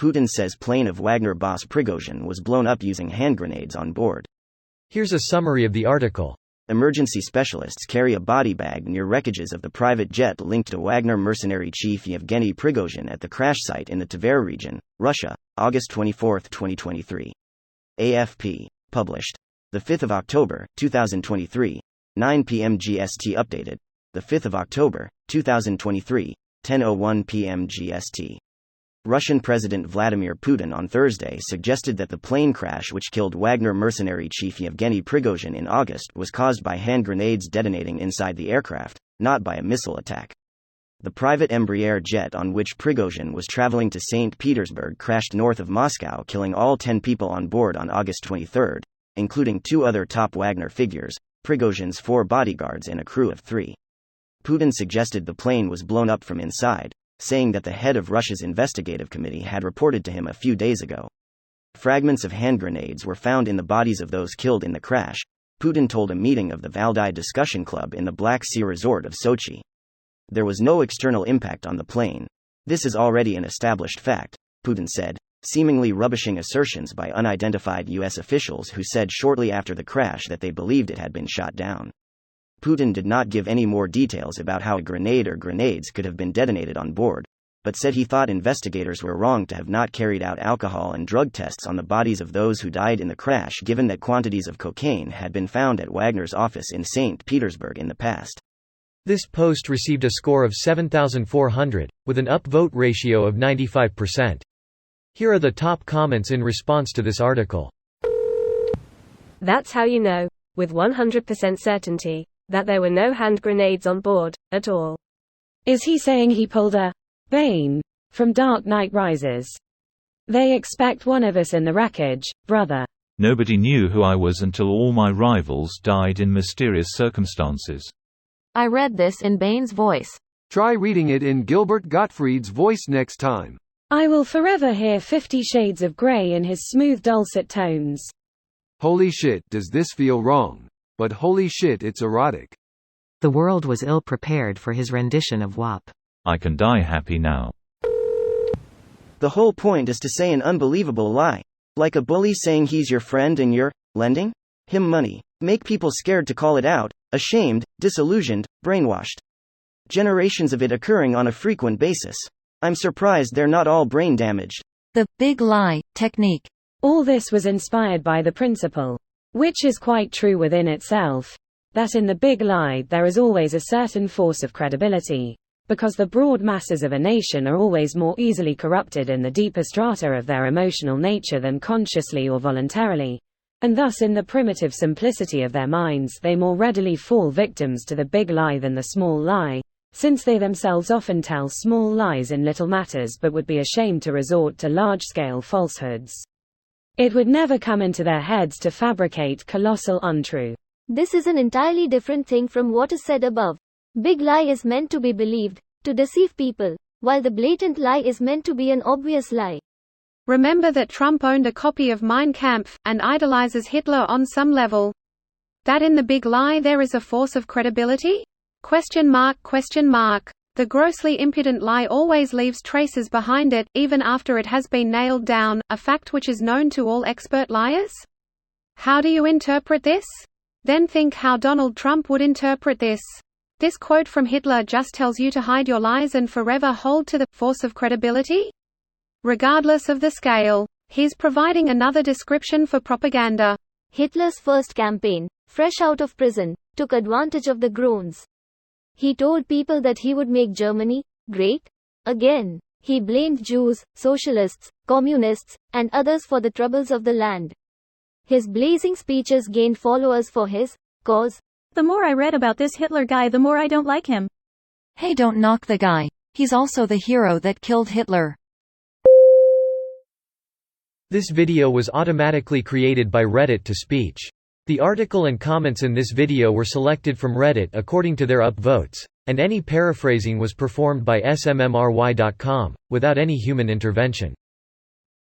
Putin says plane of Wagner boss Prigozhin was blown up using hand grenades on board. Here's a summary of the article. Emergency specialists carry a body bag near wreckages of the private jet linked to Wagner mercenary chief Yevgeny Prigozhin at the crash site in the Tver region, Russia, August 24, 2023. AFP. Published. 5 October, 2023. 9 p.m. GST. Updated. 5 October, 2023. 10:01 p.m. GST. Russian President Vladimir Putin on Thursday suggested that the plane crash which killed Wagner mercenary chief Yevgeny Prigozhin in August was caused by hand grenades detonating inside the aircraft, not by a missile attack. The private Embraer jet on which Prigozhin was traveling to St. Petersburg crashed north of Moscow, killing all 10 people on board on August 23, including 2 other top Wagner figures, Prigozhin's 4 bodyguards and a crew of 3. Putin suggested the plane was blown up from inside, saying that the head of Russia's investigative committee had reported to him a few days ago. Fragments of hand grenades were found in the bodies of those killed in the crash, Putin told a meeting of the Valdai Discussion Club in the Black Sea resort of Sochi. There was no external impact on the plane. This is already an established fact, Putin said, seemingly rubbishing assertions by unidentified U.S. officials who said shortly after the crash that they believed it had been shot down. Putin did not give any more details about how a grenade or grenades could have been detonated on board, but said he thought investigators were wrong to have not carried out alcohol and drug tests on the bodies of those who died in the crash, given that quantities of cocaine had been found at Wagner's office in St. Petersburg in the past. This post received a score of 7,400, with an upvote ratio of 95%. Here are the top comments in response to this article. That's how you know, with 100% certainty, that there were no hand grenades on board, at all. Is he saying he pulled a Bane from Dark Knight Rises? They expect one of us in the wreckage, brother. Nobody knew who I was until all my rivals died in mysterious circumstances. I read this in Bane's voice. Try reading it in Gilbert Gottfried's voice next time. I will forever hear 50 Shades of Grey in his smooth dulcet tones. Holy shit, does this feel wrong? But holy shit, it's erotic. The world was ill-prepared for his rendition of WAP. I can die happy now. The whole point is to say an unbelievable lie. Like a bully saying he's your friend and you're lending him money. Make people scared to call it out, ashamed, disillusioned, brainwashed. Generations of it occurring on a frequent basis. I'm surprised they're not all brain damaged. The big lie technique. All this was inspired by the principle, which is quite true within itself, that in the big lie there is always a certain force of credibility, because the broad masses of a nation are always more easily corrupted in the deeper strata of their emotional nature than consciously or voluntarily, and thus in the primitive simplicity of their minds they more readily fall victims to the big lie than the small lie, since they themselves often tell small lies in little matters but would be ashamed to resort to large-scale falsehoods. It would never come into their heads to fabricate colossal untrue. This is an entirely different thing from what is said above. Big lie is meant to be believed, to deceive people, while the blatant lie is meant to be an obvious lie. Remember that Trump owned a copy of Mein Kampf, and idolizes Hitler on some level. That in the big lie there is a force of credibility? ? The grossly impudent lie always leaves traces behind it, even after it has been nailed down, a fact which is known to all expert liars? How do you interpret this? Then think how Donald Trump would interpret this. This quote from Hitler just tells you to hide your lies and forever hold to the force of credibility? Regardless of the scale, he's providing another description for propaganda. Hitler's first campaign, fresh out of prison, took advantage of the groans. He told people that he would make Germany great again. He blamed Jews, socialists, communists, and others for the troubles of the land. His blazing speeches gained followers for his cause. The more I read about this Hitler guy, the more I don't like him. Hey, don't knock the guy. He's also the hero that killed Hitler. This video was automatically created by Reddit to speech. The article and comments in this video were selected from Reddit according to their upvotes, and any paraphrasing was performed by smmry.com, without any human intervention.